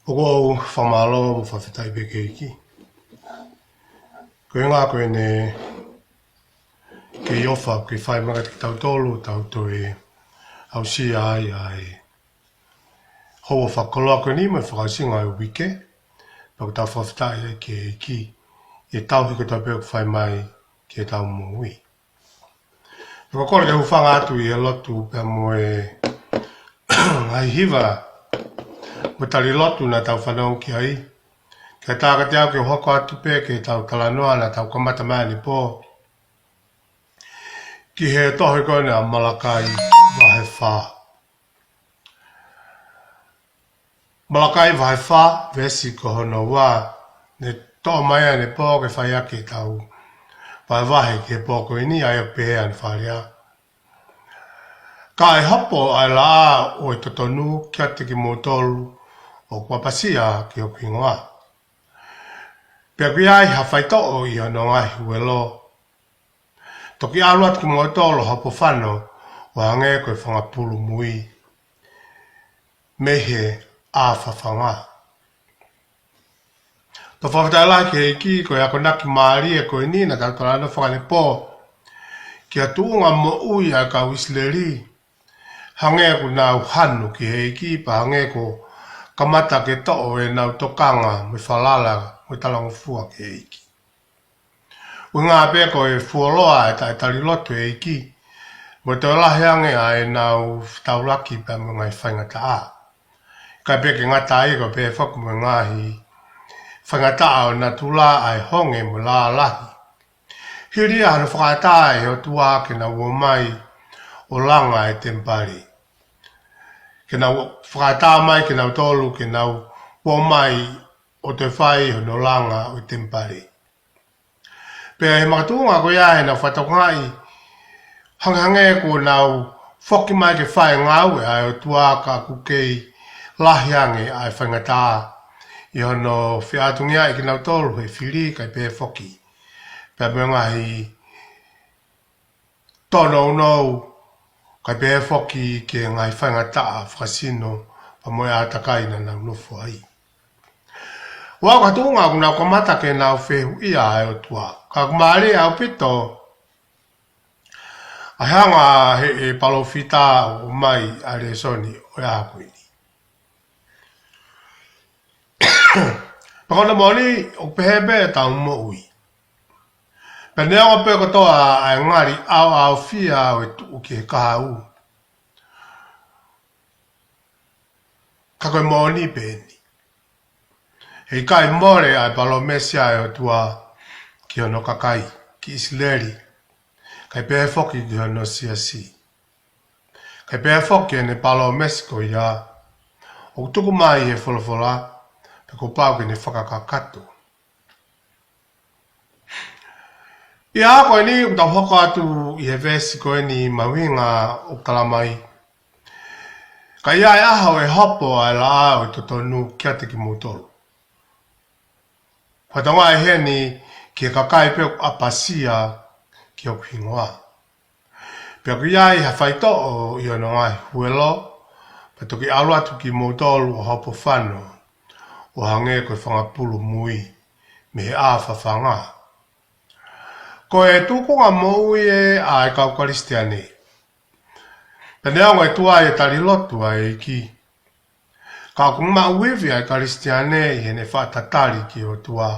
Ogo whamalo mo whawhitai peke iki. Koe ngā koe ne ke iofa ke whai mga te tau tolu tau to au si ai ai. Hoa whakoloa koe ni mai whakausinga e wike. Pau tau whawhitai ke iki. E tau hiko tau pēku whai mai ke tau mui. Pako kore ke hufanga atu i e lotu pēr mo ai hiva. Mo tali lotu na tau whanau ki ai. Kia tāka te au ke hoko atu pē ke tau talanoa na tau kamata mani pō. Ki he tohe koe a Malakai wahe whā. Malakai wahe whā, vesi ko hono wā. Ne tō mai ane pō ke whai ake tau. Wahe wahe ke pō koe ni ai o pē ane whārea. Ka e hopo ai la o e totonu kia te ki mōtolu o kua pasia ki o kingoa. Pea kui ai hawhai to'o i ono ngahi uelo. Toki aluat ki mua tolo hapo whano o hange koe whangapulu mui. Mehe a whawhanga. To whawhitai lai ke iki koe ako naki maari e koe ni na tautorana whakane pō. Kia tuunga mo ui a ka wisleri. Hange ko nau hanu ki he iki pa hange ko kamata ke to'o e nau tokanga me whalala me talango fua ke iki. Ui ngā pēko e fuoloa e tai tari lotu e iki. Mo te olahe ange a e nau tauraki pa mo ngai whaingata a. Kai pēke ngata e ko pē whaku mo ngāhi. Whaingata a o na tula ai honge mo la lahi. Hiri a hana whakata e o tua ke na ua mai o langa e tempari. Ke na whakata mai ke na tolu ke na ua mai o te whai hono langa o tempari. Pea he makatunga ko ia he na whatakungai hanghange ko nau whoki mai ke whai ngau e ai o tuaka kukei lahiange ai whaingata i hono whiatungia i ki nau tolu he whiri kai pē whoki. Pea me ngahi tono unou kai pē whoki ke ngai whaingata whakasino pa moe atakai na nau nufu ai. Wa ka tunga kuna komata ke na fehu ia ai o tua. Ka kumare au pito. A hanga he e palofita o mai a re soni o ia kuini. Pakona moni o pehebe ta umo ui. Penea o pe kotoa ai ngari au fia o tu ke kahau. Ka koe moni peni. Hei kai more ai palomesia e o tua ki ono kakai, ki isleri. Kai pēhe whoki ki ono siasi. Kai pēhe whoki ene palomesiko ia. O tuku mai e wholofola, pe ko pau ki ne whakakakato. Ia koe ni uta hoko atu i he vesi koe ni mawinga o kalamai. Ka ia e aha o e hopo ai la o e totonu kia te ki mutoro. Whatonga e he ni ki e kakai peo apasia ki o kingoa. Pea ki ai ha whaito o i ono ngai huelo, pa toki alu atu ki motolu o hopo whano, o hange koe whangapulu mui, me he a whawhanga. Ko e tukunga moui e a e kau karistiane. Pene au e tua e tari lotu a e ki. Ka kuma uivi ai karistiane i hene whaatatari ki o tua.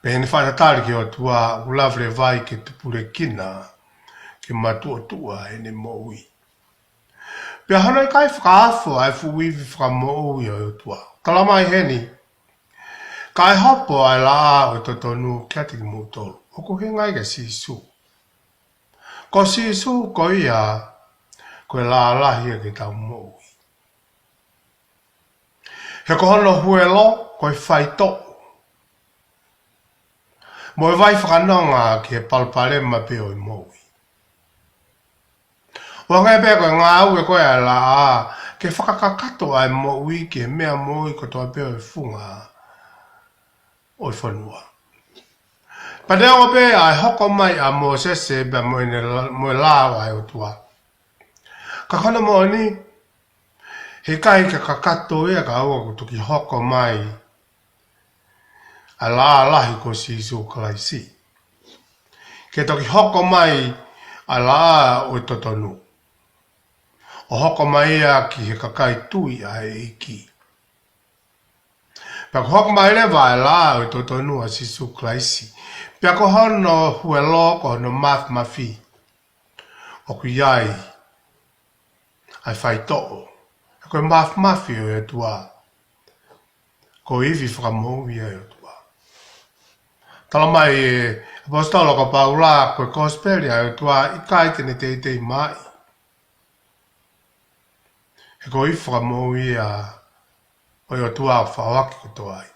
Pe hene whaatatari ki o tua ulavre vai ke tupure kina ke matua tua hene moui. Pe hana i kai whakaafo ai fu uivi whakamoui o tua. Kalamai heni. Kai hopo ai la o totonu kia tiki mutolu. Oko he ngai ke sisu. Ko sisu ko ia koe la lahi e ke tau moui. He ko hono huelo koe whaito. Mo e vai whakanonga ki he palpare ma peo i moui. O ngai pe koe ngā au e koe a la a ke whakakakato ai moui ki he mea moui ko toa peo i funga o i whanua. Padea o pe ai hoko mai a mo sese pe mo e la ai o tua. Ka kona mo ni He kai ka kakato ea ka aua ko tuki hoko mai. A la lahi ko si su kalaisi. Ke toki hoko mai a la o totonu. O hoko mai a ki he kakai tui a e iki. Pea ko hoko mai lewa a la o totonu a si su kalaisi. Pea ko hono hue lo ko hono mafi. O ku iai ai whai to'o. Koe mafi o e tua. Ko iwi whakamou ia e tua. Tala mai e apostolo ko paula koe kosperi a e tua i kai tene te mai. E ko iwi whakamou ia o e tua whawaki ko toai.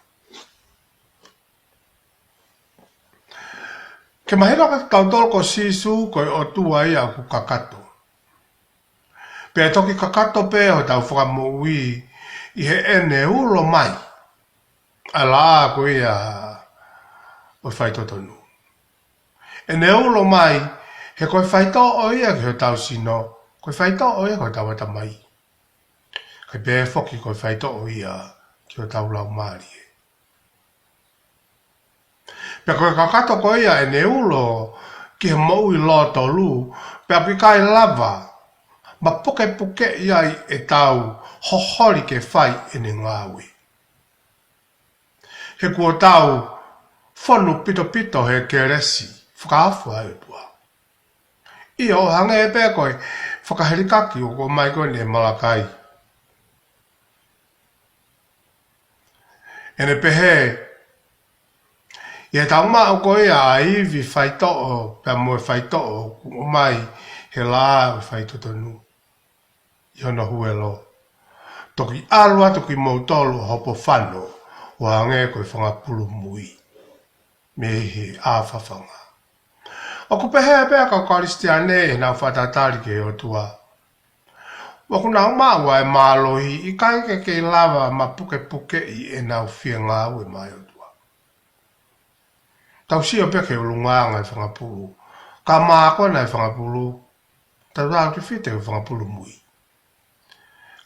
Ke mahera ka kautolo ko sisu koe o tua ia ku kakato. Pea toki kakato pe o tau whakamou i he ene ulo mai. Ala ko ia o whai totonu. E ne ulo mai, he koe whai to o ia ki o tau sino, koe whai to o ia ki o tau ata mai. Kai pē whoki koe whai to o ia ki o tau lau maari e. Pea koe kakato ko ia e ne ulo ki he mou i lo tolu, pea pikai lava, ma puke iai e tau hohori ke whai e ne ngāwe. He kua tau whanu pito he keresi, whakaafu ai tua. I o hanga e pēr koe, whakaherikaki o ko mai koe ne malakai. E ne pehe, i tau maa koe a iwi whaito'o, pēr moe whaito'o, o mai he laa o whaitotonu. I hono huelo. Toki alua, toki mautolo, hopo whano, o hanga e koe whangapulu mui. Me he āwhawhanga. O ku pehe pēr ka karistiane e nau whatatari ke o tua. O ku nau māua e mālohi i kai ke lava ma puke i e nau whia ngāu e mai o tua. Tau si o peke ulunganga e whangapulu. Ka māko na e whangapulu. Tau rāu ki white e whangapulu mui.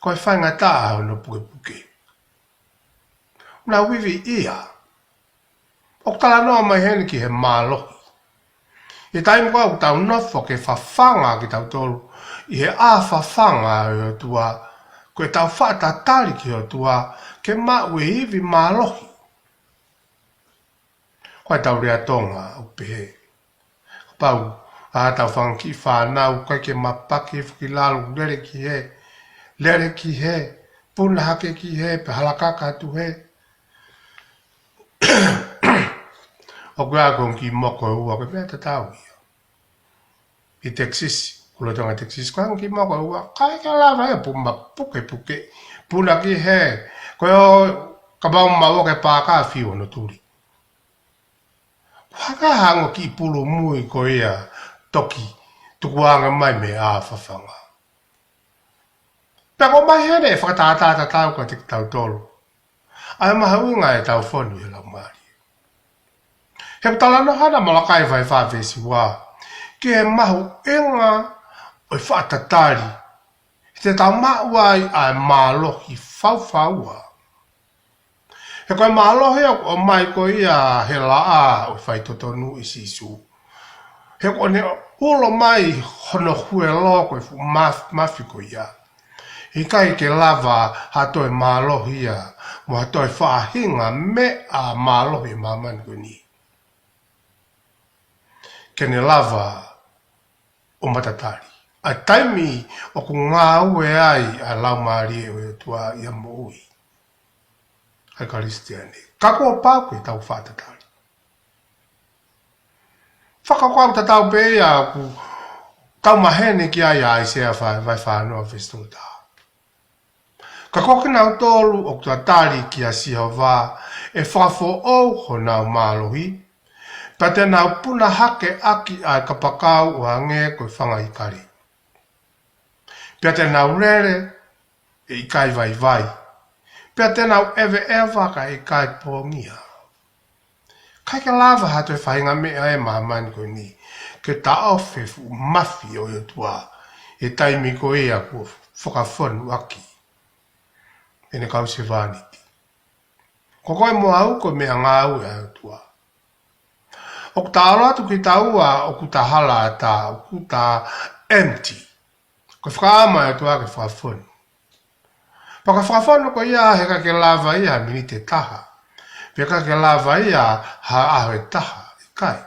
Koe whainga taa no puke. Nā wiwi ia. O tala noa mai hene ki he mālohi. I taimi koe au tau nofo ke whawhanga ki tau tolu. I he āwhawhanga e o tua. Koe tau whaatatari ki o tua. Ke mau e hivi mālohi. Koe tau rea tonga o pehe. Pau, a tau whanki whanau. Koe ke mapaki whakilalu lere ki he. Lere ki he. Puna hake ki he. Pe halakaka tu he. O kua kong ki moko ua, koe mea tatau ia. I Texas, kula tonga Texas, koe ki moko ua, kai ka lava ia, pumba puke, puna ki he, koe o kabau maua ke pāka whio no turi. Whaka hango ki pulu mui koe ia, toki, tukuanga mai me a whawhanga. Pako mai hene, whakatātāta tau ka te tau tolu. Ai mahaunga e tau whonu i lau mari. He tala no hana malakai vai whawesi wā. Ki he mahu inga o i whaatatari. He tau mauai ai mālohi whauwhaua. He koe mālohi o mai ko ia he laa o i whaitotonu i sisu. He koe ne ulo mai hono hue lo koe mafi ko ia. I kai ke lava hato e mālohi ia. Mo hato e whaahinga me a mālohi mamani ko ni. Kene lava o matatari. A taimi o ku ngā ue ai a lau maari e o tua i a moui. Ai karistiane. Kako o pāku i tau whātatari. Whakakwau tatau pe ia ku tau mahene ki ai ai sea vai whanua whestunga. Ka kokina o tolu o kua tari ki a Sihova e whafo au ho nau mālohi. Pa te nau puna hake aki ai ka pakau o hange koe whanga i kari. Pea te nau rere e i kai vai. Pea te nau ewa ka i kai pōngia. Kai ke lava hatu e whainga mea e mahamani koe ni. Ke ta ofe fu mafi o i tua. E taimi ko ea ko whakawhonu aki. e ne kau se vaniti. Ko koe mo au ko mea ngau e au tua. O ku ta alo atu ki ta ua o ku ta hala ta, o ku ta empty. Ko whakaama e tua ke whakafonu. Paka whakafonu ko ia he ka ke lava ia mini te taha. Peka ke lava ia ha aho e taha, i kai.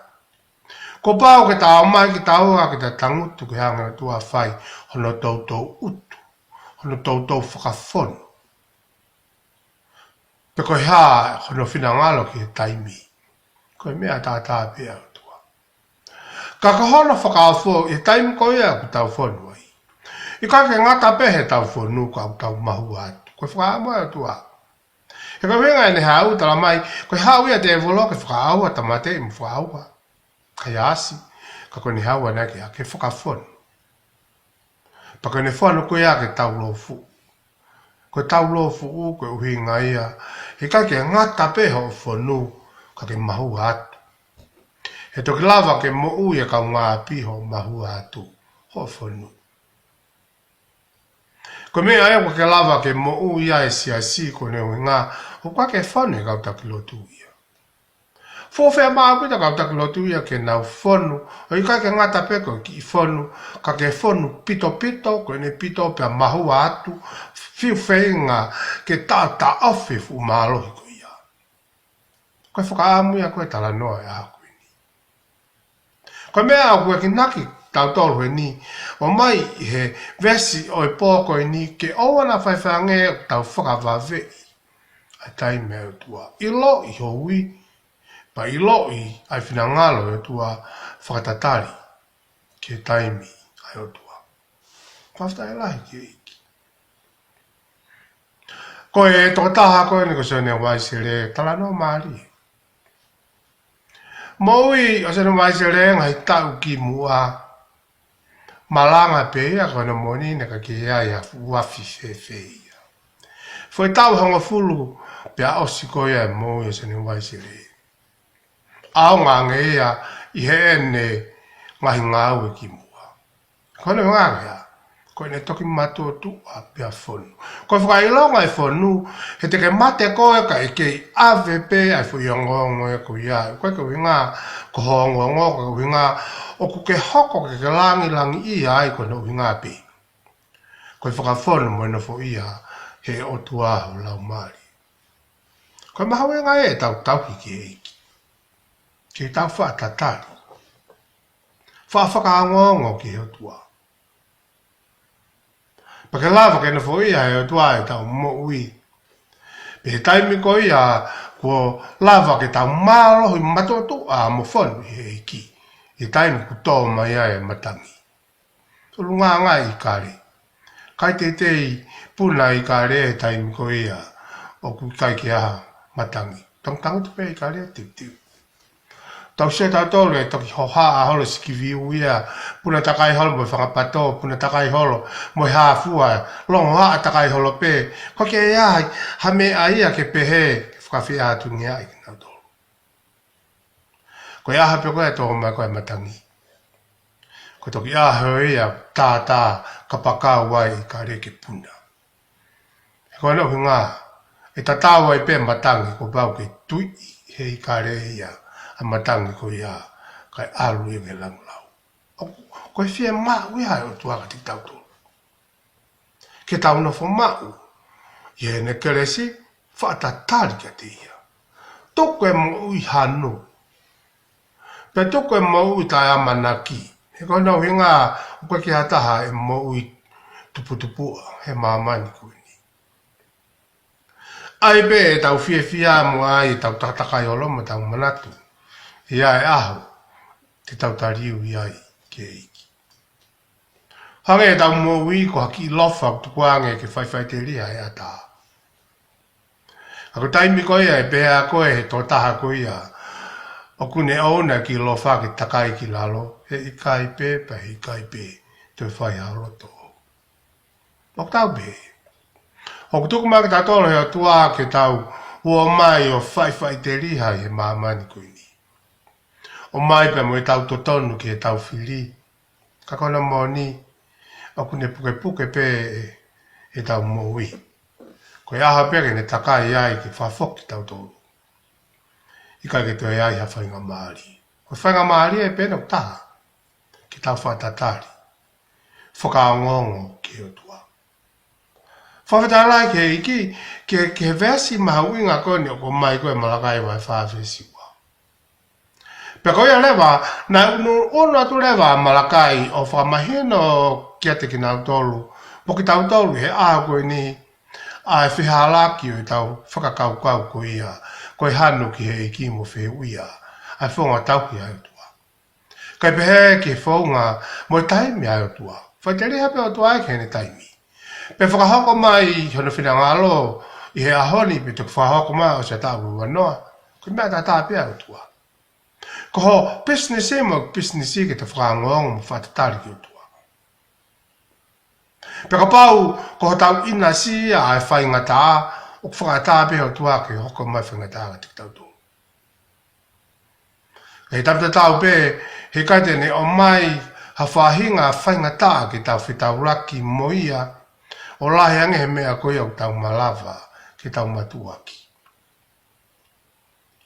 Ko pāo ke tā mai ki tā ua ki tā tangutu ki hanga tua whai hono tautou utu, hono tautou whakafonu. Pe koe hā hono whina ngalo ki he taimi. Koe mea tā pia tua. Ka hono whakaafo i taimi koe ea ku tau whonu ai. I ka ke ngata pehe tau whonu ka tau mahu atu. Koe whakaama tua. E koe wenga e ne hau tala mai, koe hau ia te evolo ke whakaaua tamate i mwhaaua. Kai asi, ka koe ni haua nake a ke whakafonu. Pa koe ne whanu koe a ke tau lofu. Koe tau lofu u koe uhi ngaia. He kai ke ngata peho o whanu ka ke mahu atu. He toki lava ke mo ui e kau ngā piho mahu atu ho whanu. Koe mea ea koe ke lava ke mo ui a e si koe ne ui ngā o kwa ke whanu e kau taki lotu ia. Fōwhea maa pita kau taki lotu ia ke nau whonu. O i kai ke ngata peko ki i whonu. Ka ke whonu pito koe ne pito pia mahu atu. Fiu whenga ke tata awhi fu maalohi koe ia. Koe whakaamu ia koe tala noa e a koe ni. Koe mea au koe ki naki tau tolu he ni. O mai he vesi o e pō koe ni ke oana whaiwhange tau whakawawei. A tai mea tua. I lo i hui. Pa i loi ai whina ngalo e tua whakatatari ke taimi ai o tua. Whafta e lahi ki eiki. Koe e toko taha koe ni ko se ne waise re tala no maari. Moui o se ne waise re ngai tau ki mua malanga pe ia koe no moni ne ka ki ia ia wafi fe ia. Foi tau hongo fulu pe a osi koe e moui o se ne waise re. Ao ngā ngea i he ene ngahi ngāu e ki mua. Koe ngā ngea, koe ne toki matua tu a pia whonu. Koe whakailonga e whonu, he te ke mate koe ka e kei ave pe ai whu iongongo e ko ia. Koe ka winga ko hongongo, ka winga o ku ke hoko ke langi i ai koe no winga pe. Koe whakawhonu mo ina fo ia he o tuaho lau maari. Koe maha wenga e tau hiki eiki. Ke tau whaatatari. Whaafakaangongo ki heo tua. Pa ke lava ke na fo ia heo tua e tau mo ui. Pe he taimi ko ia ko lava ke tau mālohi matotu a mo whonu he iki. He taimi ku tō mai ai matangi. Tolu ngā i kare. Kai te tei puna i kare he taimi ko ia o ku kai ki aha matangi. Tangu te pe i kare tiu. Tau se tau tolu e toki hoha a holo sikivi uia, puna takai holo mo whakapato, puna takai holo mo hāfua, longo haa takai holo pe, ko ke ia ha me a ia ke pehe, whakawhi a tungi ai ki nau tolu. Ko ia hape koe tō mai koe matangi. Ko toki a heo ia tā ka pakau ai ka reke puna. Ko anau hi ngā, e tatau ai pe matangi ko bau ke tui he i ka re ia. A matangi ko ia kai alu i me langlau. Koe whia mau i hai o tuaka ti tau tō. Ke tau no fo mau, i e ne keresi, whaatatari ka te ia. Toko e mo ui hanu. Pe toko e mo ui tai amanaki. He koe nau hinga, koe ki hataha e mo ui tuputupua, he mamani koe ni. Ai be e tau whia mo ai, tau tatakai olo mo tau manatu. Ia e aho, te tau tariu i ai ke eiki. Hange e tau mo ui ko haki lofa tukuange ke whaiwhai te ria e ata. Ako taimi koe e pēa koe he tō taha koe ia. O kune auna ki lofa ke takai ki lalo, he ikai pē pa he ikai pē te whai haroto. O tau pē. O kutuku maki tatolo hea tua ke tau ua mai o whaiwhai te ria he mamani koe ni. O mai pe mo e tau totonu ki e tau whiri. Ka kona mo ni, o kune puke pe e tau mo ui. Ko ia ha pere ne takai ai ki whafok ki tau tōru. Ika ke toi ai ha whainga maari. Ko whainga maari e pēna o taha ki tau whatatari. Whakaongongo ki o tua. Whawhatalai ke iki ke vesi mahauinga koni o ko mai koe malakai wai whawesi wa. Pe koe lewa, na unu atu lewa malakai o whamahino kia te ki nau tolu. Po ki tau tolu he a koe ni a e whihalaki o i tau whakakaukau ko ia. Koe hanu ki he iki mo whi uia. A whonga tauki ai tua. Kai pehe ki whonga mo taimi ai tua. Whaiteri hape o tua ai kene taimi. Pe whakahoko mai hono whina ngalo i he ahoni pe tuk whakahoko mai o se tāpu wanoa. Koe mea tā tāpi ai tua. Ko ho business e mo business e ke te whakangongo mo whatatari ki o tua. Pe ka pau ko ho tau ina si a e whaingata o whakatape o tua ke hoko mai whaingata te tau tō. Hei tamta tau pe he kaite ne o mai ha whahinga whaingata ke tau whitauraki moia o lahi ange he mea koe au tau malava ke tau matuaki.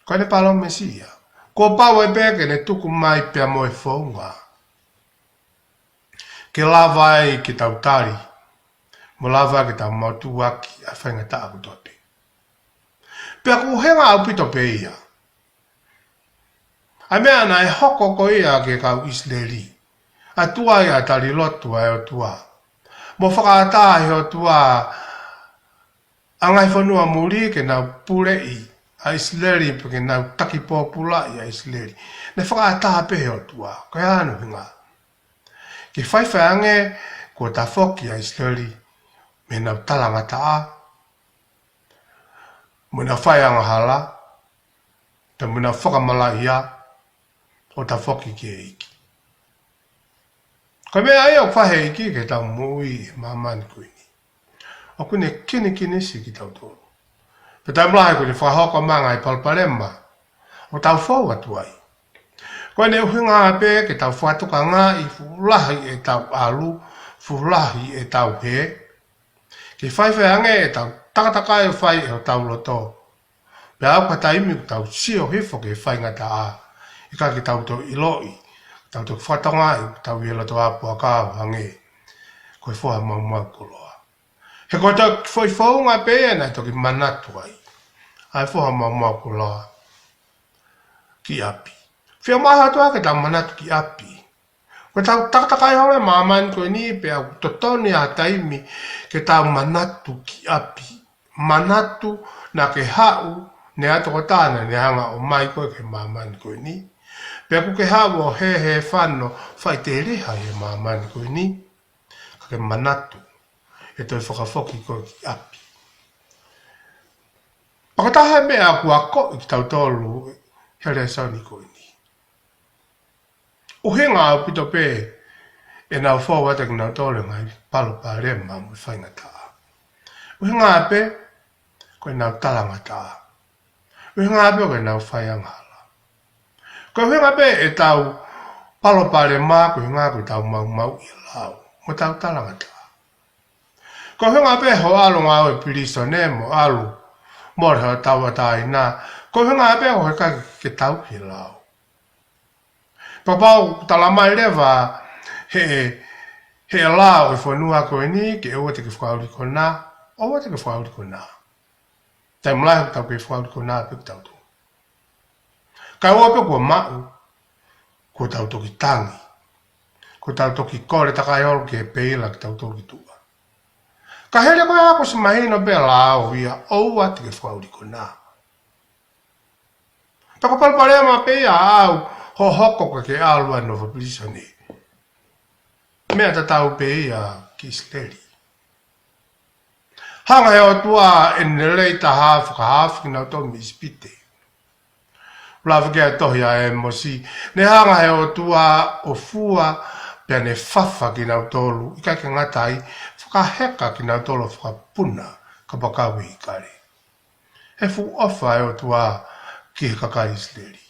Koe ne palo mesia. Ko pau e peke ne tuku mai pia moe whaunga. Ke lava ai ke tau tari. Mo lava ke tau matuaki a whaingata aku tope. Pea ku henga au pito pe ia. A mea na e hoko ko ia ke kau Isleri. A tua ia tari lotu ai o tua. Mo whakaata he o tua angai whanua muri ke nau purei a Isleri pe ke nau taki pōpula i a Isleri. Ne whakaata pe he o tua. Koe anu hinga. Ke whaiwhange ko ta whoki a Isleri me nau talangata a. Mo na whaianga hala. Te mo na whakamala ia. O ta whoki ki e iki. Ko mea ai o whahe iki ke tau mui mamani kuini. O kune kini si ki tau tōru. Pe tau mlahe kune whahoko manga i palparema. O tau whau atu ai. Ko ne uhinga ape ke tau whatuka ngā i fulahi e tau alu, fulahi e tau he. Ke whaiwheange e tau takataka e whai e o tau loto. Pe au ka taimi ku tau sio hifo ke whaingata a. Ika ki tau tō iloi. Tau tō whatonga i tau i lato apua kāu hange. Koe whoha mau koloa. He koe tau whoi whaunga pēa nei toki manatu ai. Ai whoha mau koloa. Ki api. Whia maha toa ke tau manatu ki api. Koe tau takatakai hore mamani koe ni pēa totoni a taimi ke tau manatu ki api. Manatu na ke hau ne ato ko tāna ne hanga o mai koe ke mamani koe ni. Pea ku ke hawa o he whano whai te reha he mamani koe ni. Ka ke manatu. E toi whakawhoki koe ki api. Pakataha mea ku a ko i ki tau tolu here sauni koe ni. O he ngā au pito pē e nau whauata ki nau tolu ngai palo pa rema mo whaingata. O he ngā pē koe nau talangata. O he ngā pē koe nau whaiangala. Ko hinga pe e tau palo pare mā ko hinga ko tau mau i lau. Mo tau talangata. Ko hinga pe ho alu ngā o e piriso ne mo alu. Mo reo tau atai nā. Ko hinga pe ho heka ke tau i lau. Papau talamai lewa he lau e whanua ko e ni ke oa te ke whakauri ko nā. Oa te ke whakauri ko nā. Tai mlai tau ke whakauri ko nā pe tau tu. Kai ope kua mau, kua tau toki tangi, kua tau toki kore takai olu ki he peila ki tau toki tua. Ka hele koe ako si mahino pe lao ia oua te ke whauri ko nā. Tako palparea ma pea au ho hoko ka ke alua nova plisone. Mea ta tau pea ki Isleri. Hanga he o tua enelei ta hafu ka hafu ki nau tomi ispite. Lava ke tohi a e mosi. Ne hanga he o tua o fua pia ne fafa ki nau tolu. Ika ke ngatai whakaheka ki nau tolu whakapuna ka pakau i kare. He fu ofa e o tua ki he kaka Isleri.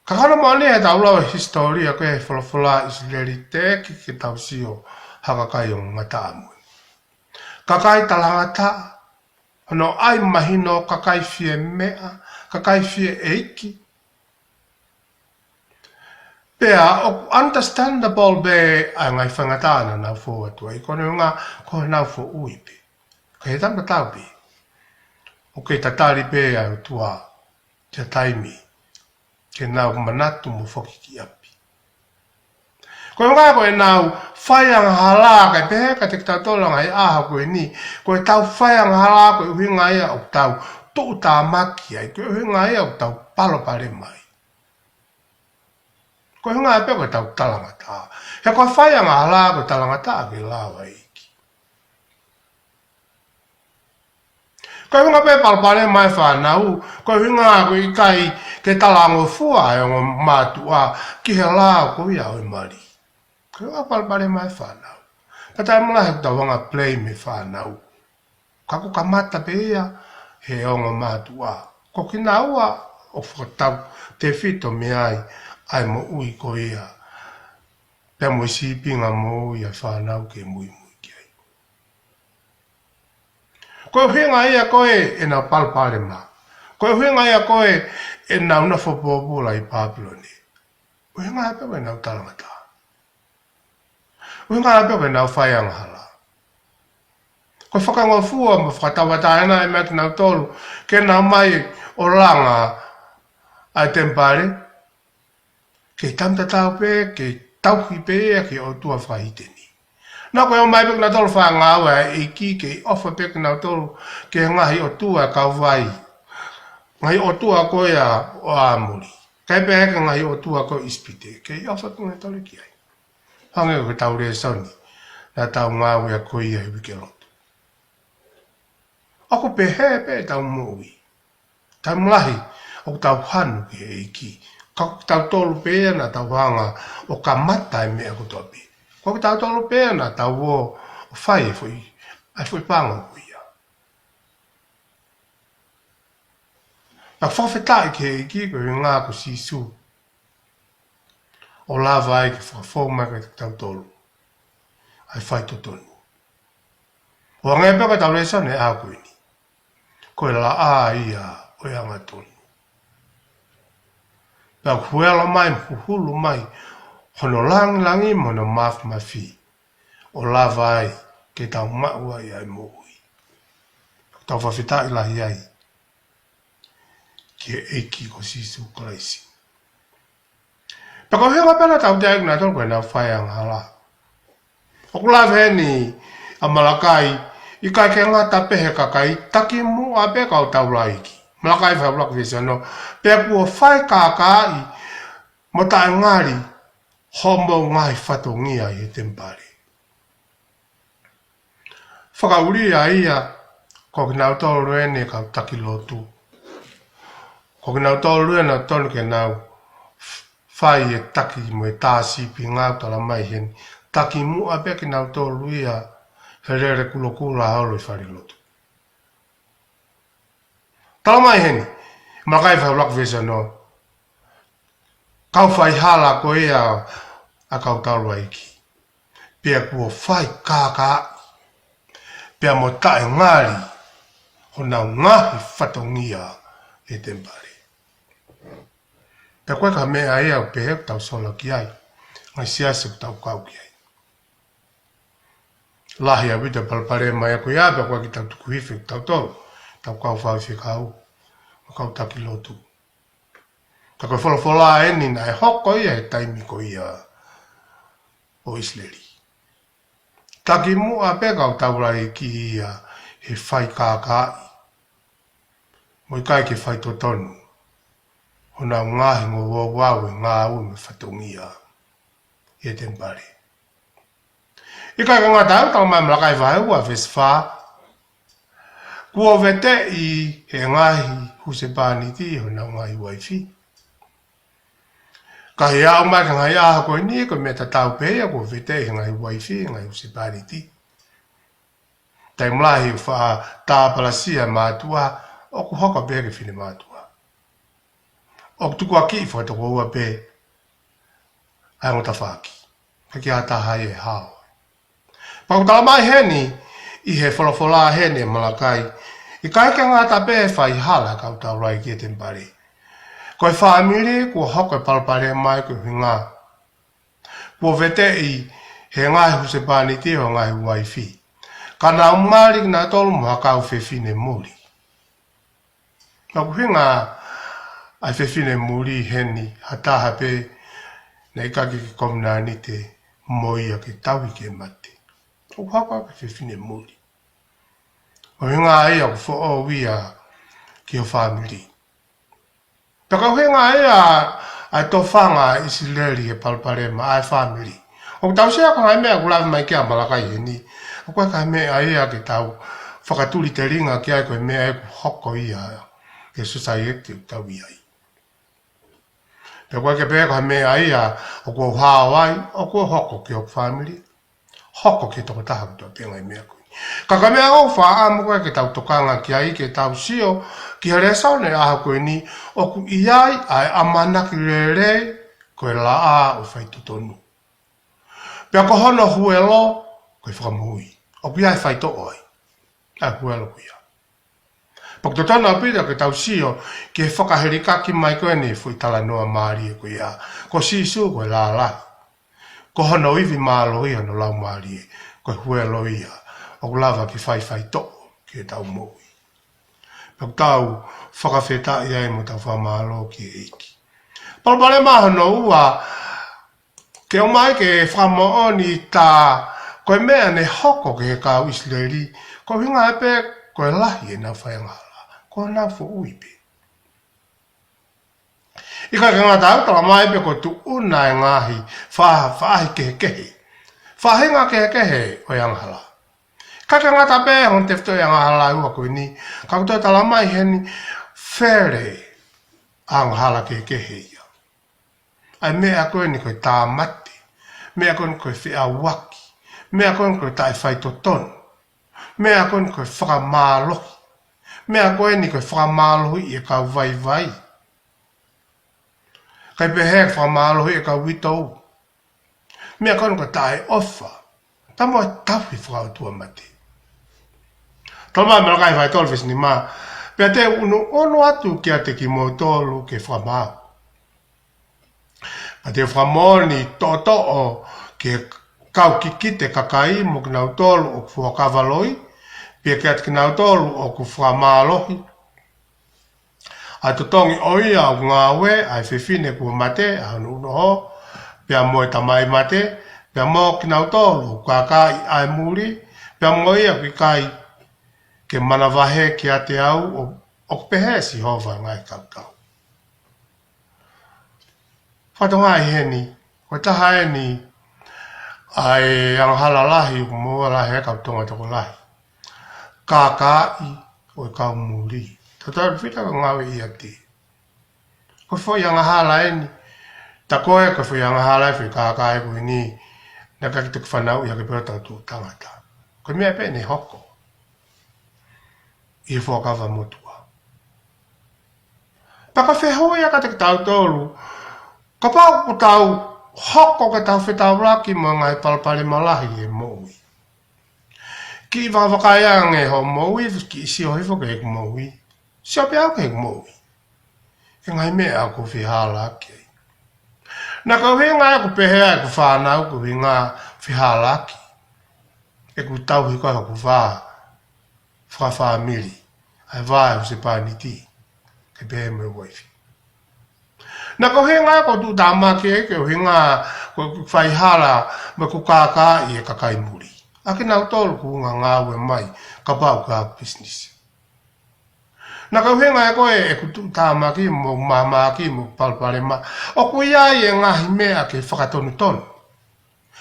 Kakana mani he tau lau historia ko he whalawhala Isleri te ki tau sio hakakai o ngata amui. Kakai talangata no ai mahino kakaifie mea, kakaifie eiki. Pea, o understandable be a ngai whangatana nau fō atua. I kone ngā koe nau fō ui pe. Ka he tamba tau pe. O kei tatari pe au tua te taimi. Ke nau manatu mo whoki ki api. Koe ngā koe nau whaianga hala kai pehe ka te tautola ngai aha koe ni. Koe tau whaianga hala koe uhinga ia o tau tō tā maki ai. Koe uhinga ia o tau palopare mai. Koe hunga e peko tau talangata. He koe whaianga hala koe talangata ke lawa iki. Koe hunga pe palpare mai whanau. Koe hunga koe ikai ke talango fua e o mātua ki he lao koe ia oi mari. Koe hunga palpare mai whanau. Patai mula he tau wanga play me whanau. Kako ka mata pe ia he ongo mātua. Ko kina ua o whakatau te whito me ai. Ai mo ui ko ia. Pea mo isi pinga mo ui a whanau ke mui ki ai. Koe huinga ia koe e nau palpare ma. Koe huinga ia koe e nau na whapopula i Papiloni. Huinga ia peo e nau talangata. Huinga ia peo e nau whaianga hala. Koe whakango fua mo whakatawataena e mea ki nau tolu. Ke nau mai o langa ai tempare. Ke tamta tau pe, ke tauhi pe, ke o tua whahiteni. Nā koe o mai pek na tolu whangau e ki ke ofa pek na tolu ke ngahi o tua kau vai. Ngahi o tua koe a o amuri. Kai pe heke ngahi o tua koe ispite, ke ofa pek na tolu ki ai. Hange o ke tau rea soni, na tau ngau e koe ia hiwi ke lotu. Ako pe he pe tau mui. Tau mlahi, o tau hanu ke e ki. Kako tau tolu pēa na tau hanga o ka mata e mea kutoa pē. Kako tau tolu pēa na tau o whai e fui pānga kuia. Ka whawhetai ke e ki koe ngā ko sisu. O lava ai ke whawhoma ke tau tolu. Ai whai to tonu. O ngai pēka tau reisa ne a koe ni. Koe la a ia o anga tonu. Pea huela mai, hulu mai, hono langi mono maf mafi. O lava ai, ke tau maua i ai moui. Tau whawhita i lahi ai. Ke eiki ko sisu kalaisi. Pea ko henga pena tau te aiguna tolu koe nau whaiang hala. Oku lava heni a Malakai, i kai ke ngata pehe kakai, taki mu a peka o tau laiki. Malakai whai blok vese no, pea kua whai kākai, mo tae ngari, homo ngai whatongia i he tempare. Whakauria ia, ko ki nau tolu ene ka taki lotu. Ko ki nau tolu ene tonu ke nau, whai e taki mo e tāsipi ngau tala mai hen, taki mua pe ki nau tolu ia, he rere kulokula haolo i whari lotu. Tala mai heni, Malakai whai blok vese no, kau whai hala ko ea a kau tauru aiki. Pea kua whai kāka, pea mo tae ngāri, ho nau ngahi whatongia e tempare. Pea koe ka mea ea o pehe tau sola ki ai, ngai siase tau kau ki ai. Lahi a wita palpare mai a koe a pea koe ki tau tuku hifi tau tolu. Tau kau whau whikau, o kau taki lotu. Ka koe wholofola eni na e hoko ia e taimi ko ia o Isleri. Taki mua peka o taurai ki ia he whai kākai. Mo i kai ke whai totonu. Hona ngahi ngō wau e ngā ui me whatongia i e tempare. I kai ka ngā tau tau mai Malakai whahua whesi whaa. Kua vete i he ngahi husepani ti ho na ngahi waifi. Ka he au mai ka ngai aha koe ni ko me ta tau pēia kua vete i he ngahi waifi, ngahi husepani ti. Tai mlahi wha tāpalasia mātua o ku hoka pēke whine mātua. O ku tuku aki i whaitoko ua pē. Ai ngota whaki. Ka ki a tahai e hao. Pa ku tala mai heni i he wholofola hene Malakai I kai ka ngā tape whai hala kau tau rai ki te mpare. Koe whaamiri kua hoko palpare mai ko hinga. Kua vete i he ngai huse pāni te o ngai huai whi. Ka nā umari ki nā tolu mua kau whewhine muri. Ka kuhinga ai whewhine muri heni hataha pe nei kaki ki komina ni te moia ki tawi ke mate. O haka ki whewhine muri. O hinga ai au fo o wia ki o whamiri. Paka hinga ai ai to whanga isileri e palparema ai whamiri. O tau sea ko hai mea kulawi mai kia malakai heni. O koe kai mea ia ki tau whakaturi te ringa ki ai koe mea e ku hoko ia ke society o tau iai. Pe koe ke pēko hai mea ia o kua hawai o kua hoko ki o whamiri. Hoko ki toko taha kutua pengai mea koe. Kaka mea o wha amu koe ke tau tokanga ki ai ke tau sio ki hare saune aha koe ni o ku iai ai amanaki rere koe la a o whai tutonu. Pea ko hono huelo koe whakamui. O ku iai whai to oi. Ai huelo ku ia. Pak to tana pita ke tau sio ke whakaherikaki mai koe ni fui tala noa maari e koe ia. Ko sisu koe la la. Ko hono iwi maalo ia no lau maari e koe huelo ia. O lava ki whai to ki tau moi. Pak tau whakawheta ia e mo tau whamalo ki eiki. Palpare maha no ua ke o mai ke whamaoni ta koe mea ne hoko ke he kau isleri ko hinga epe koe lahi e nau whaiangala. Ko nau fo uipe. Ika ke ngā tau mai pe ko tu una e ngahi whahi kehe kehe. Whahinga kehe kehe o anghala. Kaka ngata pe hon te ftoe anga hala ua koe ni. Kakutoe tala mai heni where anga hala ke heia. Ai mea koe ni koe tā mate. Mea koe ni koe whia waki. Mea koe ni koe tae whai to tonu. Mea koe ni koe whakamālohi. Mea koe ni koe whakamālohi i e kau vai vai. Kai pe hea whakamālohi e kau witou. Mea koe ni koe tae ofa. Tamo e tawhi whakautua mate. Toma me kai vai tolfes ni ma. Pe te ono atu ki ate ki mo tolu ke whamau. Pa te whamau ni toto o ke kau kikite kakai mo ki nau tolu o ku whakavaloi. Pe ke ate ki nau tolu o ku whamalohi. A tutongi oia o ngā we ai whiwhine ku mate a hanu uno ho. Pe a moe tamai mate. Pe a mo ki nau tolu kakai ai muri. Pe a moia ki kai ke manawahe ki a te au o pehe si hova ngai kaukau. Whatonga i heni, koe taha e ni ai anghala lahi o mua lahi e kautonga toko lahi. Kākai o kau muri. Tataru whita ka ngawe i a te. Koe whoi angahala e ni, ta koe koe whoi angahala e whi kākai koe ni, na kaki tuku whanau i hake pera tu tangata. Koe mea pe ne hoko. I whakawa motua. Paka whehoi aka te tau tolu, ka pau ko tau hoko ka tau whetau raki mo ngai palpare malahi e moui. Ki wawakaiang e ho moui, ki isi o hifo ke ek moui, si o peau ke ek moui. E ngai mea ko whihala ki. Na kau he ngai ko pehea e ko whanau ko hi ngā whihala ki. E ku tau hi koe ko whawhamiri. Ai vai o se pani ti. Ke pehe me waifi. Na ko he ngā ko tu tāma ke ke o he ngā ko whaihala me ko kākā i e kakai muri. Ake nau tolu ku ngā ue mai ka pau ka business. Na ko he ngā koe e ku tu tāma ki mo mama ki mo palpare ma. O ku iai e ngā himea ke whakatonu tonu.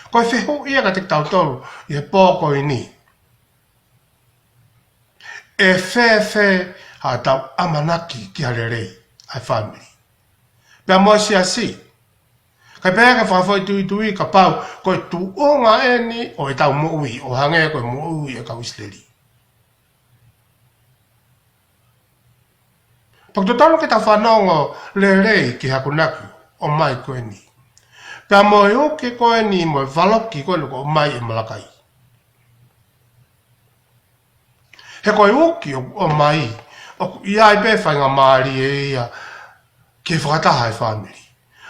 Ko e whehu ia ka te tau tolu i e pōko i ni. E whewhe ha tau amanaki ki harerei ai family. Pea mo si asi. Kai pēa ka whawhoi tui ka pau koe tu o ngā eni o e tau moui o hange koe moui e kau isleri. Pakto tonu ke tau whanongo le rei ki hakunaku o mai koe ni. Pea mo e oke koe ni mo e waloki koe nuko o mai e malakai. He koe uki o mai, o ia e pe whainga maari e ia, ke whakataha e whamiri.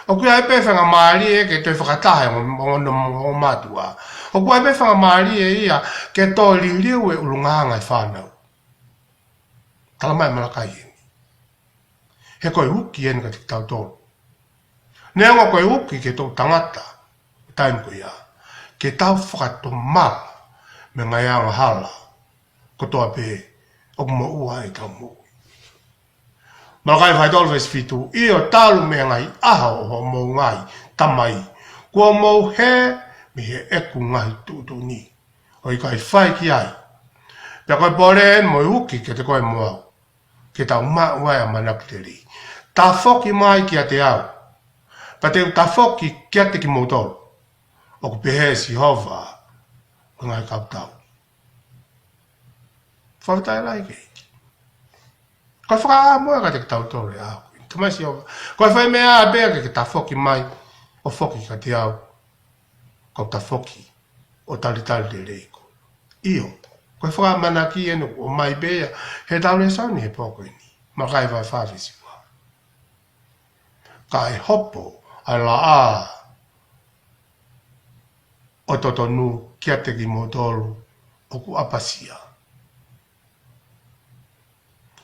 O kia e pe whanga maari e ke te whakataha o matua. O kia e pe whanga maari e ia, ke tō liu e ulunganga e whanau. Tala mai malakai e. He koe uki e nika te tau tōru. Neanga koe uki ke tō tangata, taim koe ia, ke tau whakato maa, me ngai anga hala, ko toa pe, o mo ua e tau mo. Malakai whai tolu wes fitu, i o talu me ngai aha o mo ngai, tamai, kua mo he, me he eku ngai tutu ni, o i kai whai ki ai. Pea koe pore en mo uki ke te koe mo au, ke tau maa ua e manakiteri. Ta whoki mai ki a te au, pa te ta whoki ki a te ki mo tolu, o ku pehe si hova, o ngai kautau. Whakatai lai ke. Koe whaka moa ka te tau tore au. Tumai si hova. Koe whai mea a bea ke ta whoki mai, o whoki ka te au. Ko ta whoki, o tali de reiko. Iyo. Koe whaka mana ki enu, o mai bea, he tau le sauni he poko ini. Ma kai vai whawisi wā. Ka e hopo, a la a, o totonu, kia te ki motolu, o ku apasia.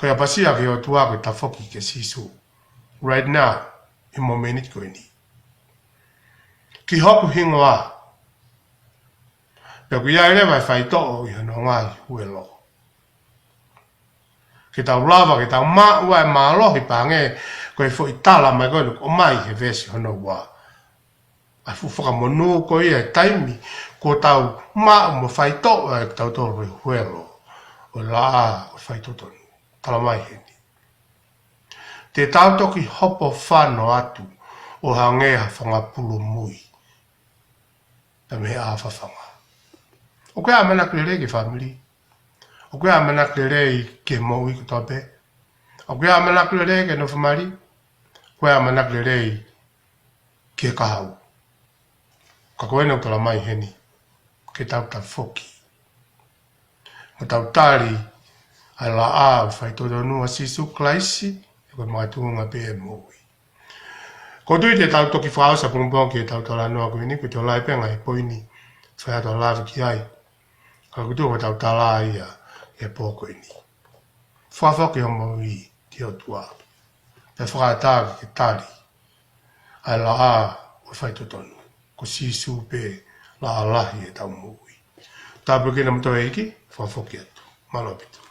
Ko ia pasia ke o tua ko ta foki ke sisu. Right now, i mo menit ko ini. Ki hoku hingoa. Pea ku ia ere vai whai to'o i hano ngai huelo. Ke tau lava, ke tau maa ua e maa lohi pange, ko e fo i tala mai koe o mai he vesi hono ua. Ai fu whaka monu ko ia e taimi, ko tau maa mo whai to'o e tau to'o i huelo. O la o whai totonu. Tala mai heni. Te tau toki hopo whano atu o hangea whangapulu mui. Ta me a whawhanga. O koe a manak le rei ke whamiri. O koe a manak le rei ke moui ko tope. O koe a manak le rei ke no whamari. Koe a manak le rei ke kahau. Ka koe no tala mai heni. Ke tau ta whoki. O tau tari ai la a fai todo nua sisu klaisi e ko mai tunga pe moi ko tui te tau toki whaosa pumpong ki e tau tala noa ko ini ko te lai penga e poini whai ato lavi ki ai ka kutu ko tau tala ia e pōko ini whawhoki homo i ti o tua pe whakatāki ke tari ai la a o fai totonu ko sisu pe la alahi e tau moi tapu kina mto eiki whawhoki atu malopito